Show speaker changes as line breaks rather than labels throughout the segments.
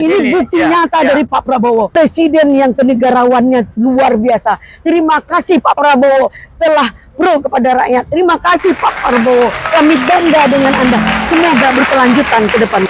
Ini bukti nyata dari Pak Prabowo, presiden yang kenegarawannya luar biasa. Terima kasih Pak Prabowo telah pro kepada rakyat. Terima kasih Pak Prabowo, kami bangga dengan Anda. Semoga berkelanjutan ke depan.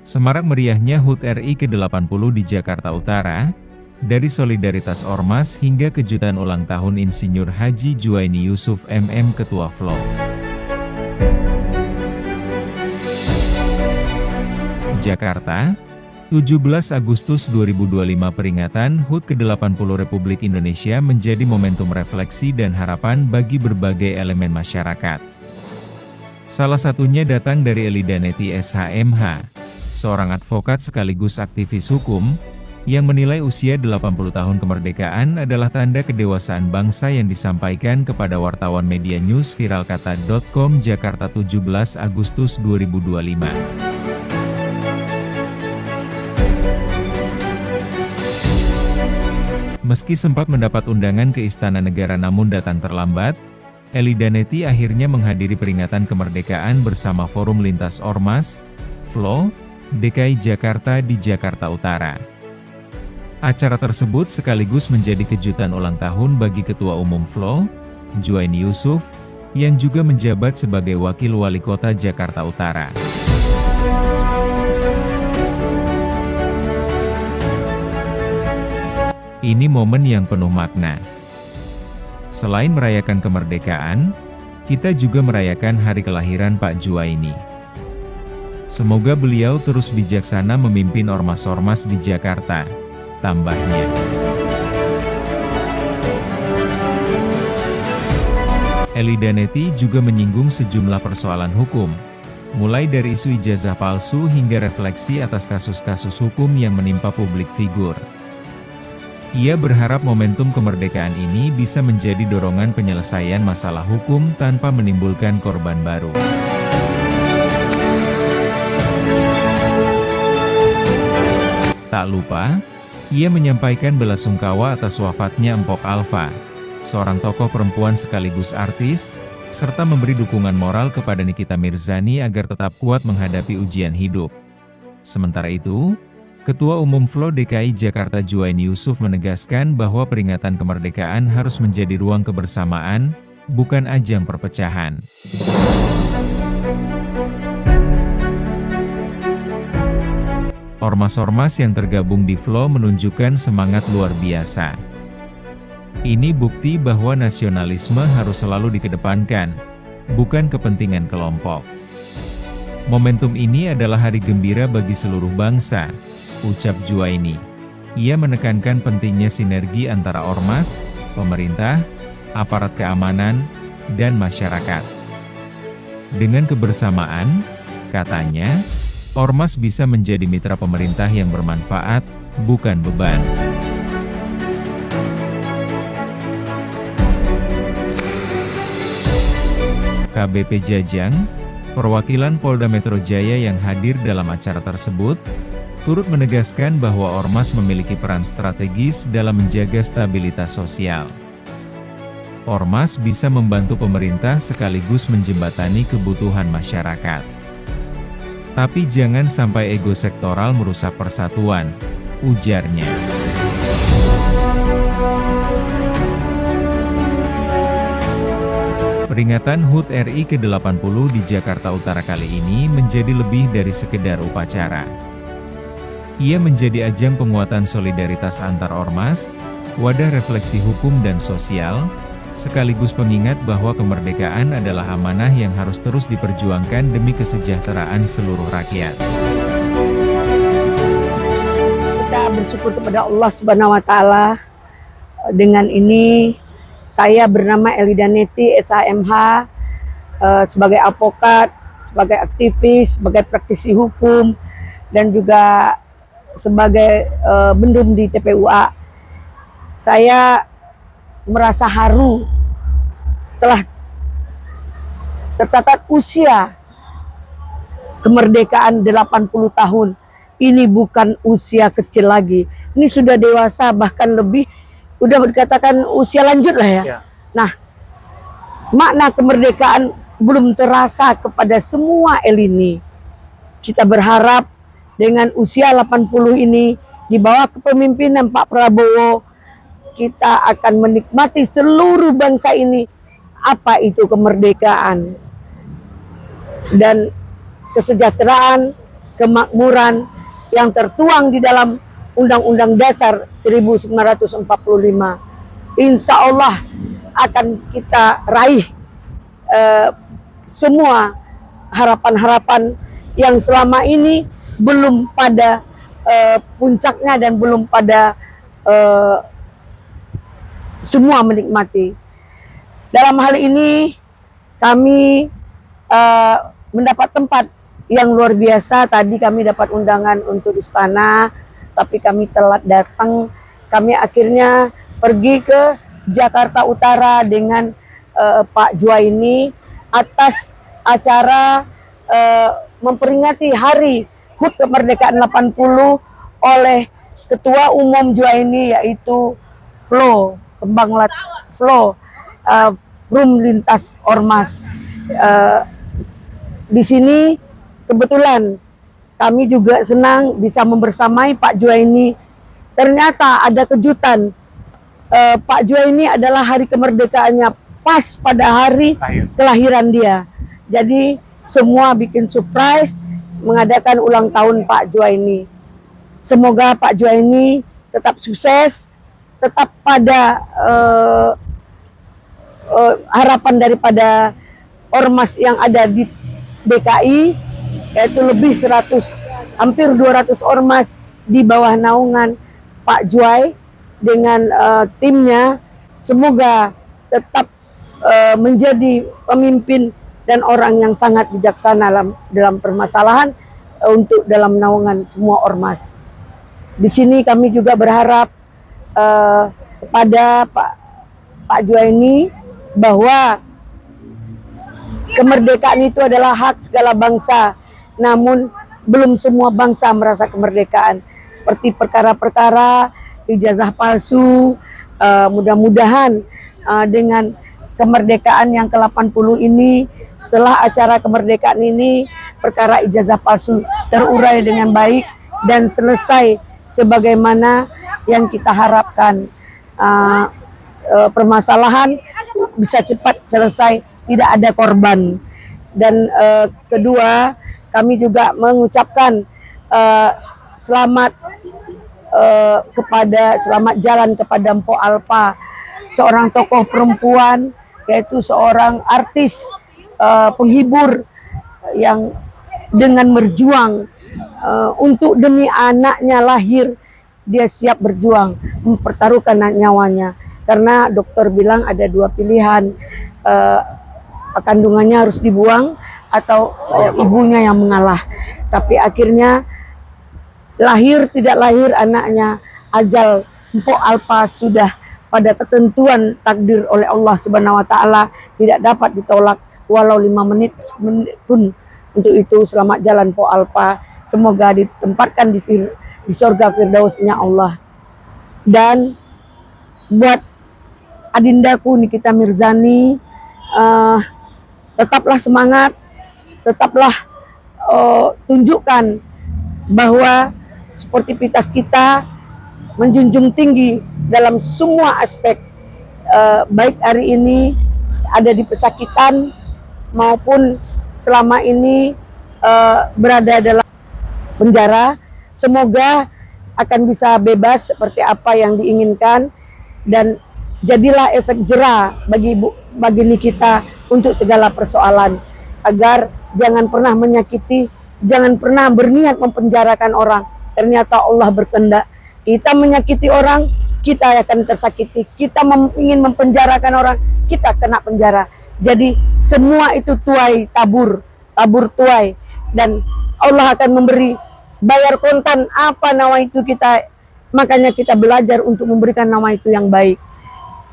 Semarak meriahnya HUT RI ke-80 di Jakarta Utara, dari solidaritas ormas hingga kejutan ulang tahun Insinyur Haji Juwaini Yusuf MM Ketua FLO. Jakarta, 17 Agustus 2025 peringatan HUT ke-80 Republik Indonesia menjadi momentum refleksi dan harapan bagi berbagai elemen masyarakat. Salah satunya datang dari Elidaneti SHMH, seorang advokat sekaligus aktivis hukum, yang menilai usia 80 tahun kemerdekaan adalah tanda kedewasaan bangsa yang disampaikan kepada wartawan media newsviralkata.com Jakarta 17 Agustus 2025. Meski sempat mendapat undangan ke Istana Negara namun datang terlambat, Elidaneti akhirnya menghadiri peringatan kemerdekaan bersama Forum Lintas Ormas, FLO, DKI Jakarta di Jakarta Utara. Acara tersebut sekaligus menjadi kejutan ulang tahun bagi Ketua Umum FLO, Juwaini Yusuf, yang juga menjabat sebagai Wakil Wali Kota Jakarta Utara. Ini momen yang penuh makna. Selain merayakan kemerdekaan, kita juga merayakan hari kelahiran Pak Juwaini. Semoga beliau terus bijaksana memimpin ormas-ormas di Jakarta, tambahnya. Elidaneti juga menyinggung sejumlah persoalan hukum, mulai dari isu ijazah palsu hingga refleksi atas kasus-kasus hukum yang menimpa publik figur. Ia berharap momentum kemerdekaan ini bisa menjadi dorongan penyelesaian masalah hukum tanpa menimbulkan korban baru. Tak lupa, ia menyampaikan belasungkawa atas wafatnya Empok Alfa, seorang tokoh perempuan sekaligus artis, serta memberi dukungan moral kepada Nikita Mirzani agar tetap kuat menghadapi ujian hidup. Sementara itu, Ketua Umum FLO DKI Jakarta Juwaini Yusuf menegaskan bahwa peringatan kemerdekaan harus menjadi ruang kebersamaan, bukan ajang perpecahan. Ormas-ormas yang tergabung di FLO menunjukkan semangat luar biasa. Ini bukti bahwa nasionalisme harus selalu dikedepankan, bukan kepentingan kelompok. Momentum ini adalah hari gembira bagi seluruh bangsa, ucap Juwaini. Ia menekankan pentingnya sinergi antara ormas, pemerintah, aparat keamanan, dan masyarakat. Dengan kebersamaan, katanya, ormas bisa menjadi mitra pemerintah yang bermanfaat, bukan beban. KBP Jajang, perwakilan Polda Metro Jaya yang hadir dalam acara tersebut, turut menegaskan bahwa ormas memiliki peran strategis dalam menjaga stabilitas sosial. Ormas bisa membantu pemerintah sekaligus menjembatani kebutuhan masyarakat. Tapi jangan sampai ego sektoral merusak persatuan, ujarnya. Peringatan HUT RI ke-80 di Jakarta Utara kali ini menjadi lebih dari sekedar upacara. Ia menjadi ajang penguatan solidaritas antar ormas, wadah refleksi hukum dan sosial, sekaligus pengingat bahwa kemerdekaan adalah amanah yang harus terus diperjuangkan demi kesejahteraan seluruh rakyat.
Kita bersyukur kepada Allah Subhanahu wa Ta'ala. Dengan ini, saya bernama Elidaneti SHMH sebagai advokat sebagai aktivis, sebagai praktisi hukum, dan juga sebagai bendum di TPUA. Saya merasa haru telah tercatat usia kemerdekaan 80 tahun. Ini bukan usia kecil lagi. Ini sudah dewasa, bahkan lebih, udah dikatakan usia lanjut lah ya. Nah, makna kemerdekaan belum terasa kepada semua elini. Kita berharap dengan usia 80 ini, di bawah kepemimpinan Pak Prabowo, kita akan menikmati seluruh bangsa ini apa itu kemerdekaan dan kesejahteraan, kemakmuran yang tertuang di dalam Undang-Undang Dasar 1945. Insya Allah akan kita raih semua harapan-harapan yang selama ini belum pada puncaknya dan belum pada semua menikmati. Dalam hal ini kami mendapat tempat yang luar biasa. Tadi kami dapat undangan untuk istana, tapi kami telat datang. Kami akhirnya pergi ke Jakarta Utara dengan Pak Juwaini atas acara memperingati Hari HUT Kemerdekaan 80 oleh Ketua Umum Juwaini, yaitu Flo Rum Lintas Ormas. Di sini kebetulan kami juga senang bisa membersamai Pak Juwaini. Ternyata ada kejutan. Pak Juwaini adalah hari kemerdekaannya pas pada hari kelahiran dia. Jadi semua bikin surprise mengadakan ulang tahun Pak Juwaini. Semoga Pak Juwaini tetap sukses, tetap pada harapan daripada ormas yang ada di DKI, yaitu lebih 100, hampir 200 ormas di bawah naungan Pak Juwai dengan timnya. Semoga tetap menjadi pemimpin dan orang yang sangat bijaksana dalam permasalahan untuk dalam naungan semua ormas. Di sini kami juga berharap kepada Pak Juwaini bahwa kemerdekaan itu adalah hak segala bangsa, namun belum semua bangsa merasa kemerdekaan. Seperti perkara-perkara ijazah palsu, mudah-mudahan dengan kemerdekaan yang ke-80 ini, setelah acara kemerdekaan ini, perkara ijazah palsu terurai dengan baik dan selesai sebagaimana yang kita harapkan. Permasalahan bisa cepat selesai, tidak ada korban. Dan kedua, kami juga mengucapkan selamat jalan kepada Mpok Alpa, seorang tokoh perempuan, yaitu seorang artis penghibur yang dengan berjuang untuk demi anaknya lahir, dia siap berjuang mempertaruhkan nyawanya. Karena dokter bilang ada dua pilihan, kandungannya harus dibuang atau ibunya yang mengalah. Tapi akhirnya lahir tidak lahir anaknya, ajal Mpok Alpa sudah pada ketentuan takdir oleh Allah Subhanahu wa taala, tidak dapat ditolak walau 5 menit pun. Untuk itu selamat jalan Mpok Alpa, semoga ditempatkan di surga firdausnya Allah. Dan buat adindaku Nikita Mirzani, tetaplah semangat, tetaplah tunjukkan bahwa sportivitas kita menjunjung tinggi dalam semua aspek, baik hari ini ada di pesakitan maupun selama ini berada dalam penjara. Semoga akan bisa bebas seperti apa yang diinginkan, dan jadilah efek jera bagi Nikita untuk segala persoalan, agar jangan pernah menyakiti, jangan pernah berniat mempenjarakan orang. Ternyata Allah berkehendak kita menyakiti orang, kita akan tersakiti. Kita ingin mempenjarakan orang, kita kena penjara. Jadi semua itu tuai tabur, tabur tuai, dan Allah akan memberi bayar kontan apa nama itu kita. Makanya kita belajar untuk memberikan nama itu yang baik.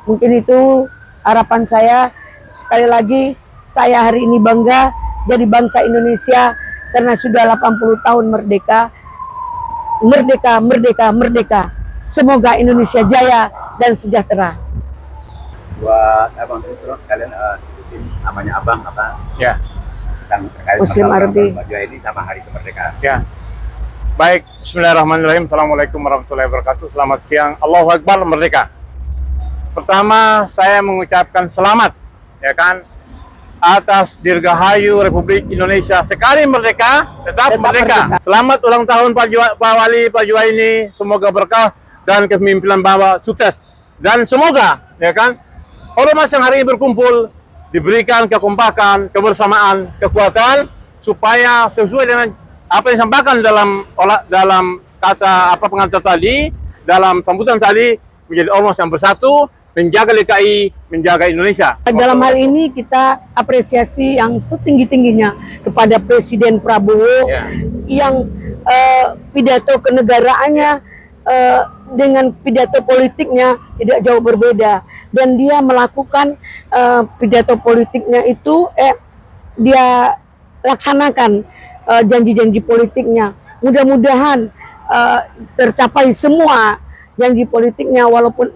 Mungkin itu harapan saya. Sekali lagi saya hari ini bangga jadi bangsa Indonesia karena sudah 80 tahun merdeka. Merdeka, merdeka, merdeka. Semoga Indonesia jaya dan sejahtera.
Buat Abang terus sekalian sebutin namanya Abang apa?
Ya.
Dan terkait
Muslim
masalah
Arabi.
baju ini sama hari kemerdekaan.
Ya. Baik, bismillahirrahmanirrahim. Assalamualaikum warahmatullahi wabarakatuh. Selamat siang. Allahu Akbar, merdeka. Pertama, saya mengucapkan selamat, ya kan, atas Dirgahayu Republik Indonesia. Sekali merdeka, tetap merdeka. Selamat ulang tahun Pak Wali, Pak Juwaini. Semoga berkah dan kepemimpinan Bapak sukses. Dan semoga, ya kan, ormas yang hari ini berkumpul diberikan kekompakan, kebersamaan, kekuatan supaya sesuai dengan apa yang disampaikan dalam kata pengantar tadi, dalam sambutan tadi, menjadi ormas yang bersatu, menjaga DKI, menjaga Indonesia.
Dalam hal ini kita apresiasi yang setinggi-tingginya kepada Presiden Prabowo yang pidato kenegaraannya dengan pidato politiknya tidak jauh berbeda, dan dia melakukan pidato politiknya itu dia laksanakan janji-janji politiknya. Mudah-mudahan tercapai semua janji politiknya, walaupun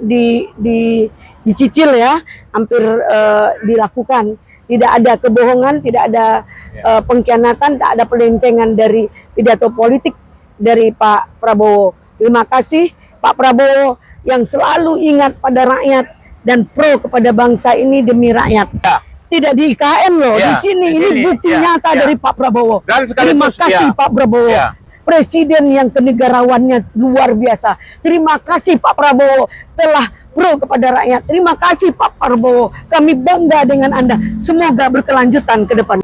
dicicil ya, hampir dilakukan. Tidak ada kebohongan, tidak ada pengkhianatan, tak ada pelencengan dari pidato politik dari Pak Prabowo. Terima kasih Pak Prabowo yang selalu ingat pada rakyat dan pro kepada bangsa ini demi rakyat. Tidak di IKN loh, di sini ini bukti nyata dari Pak Prabowo.
Dan
terima kasih Pak Prabowo. Presiden yang kenegarawannya luar biasa. Terima kasih Pak Prabowo telah pro kepada rakyat. Terima kasih Pak Prabowo. Kami bangga dengan Anda. Semoga berkelanjutan ke depan.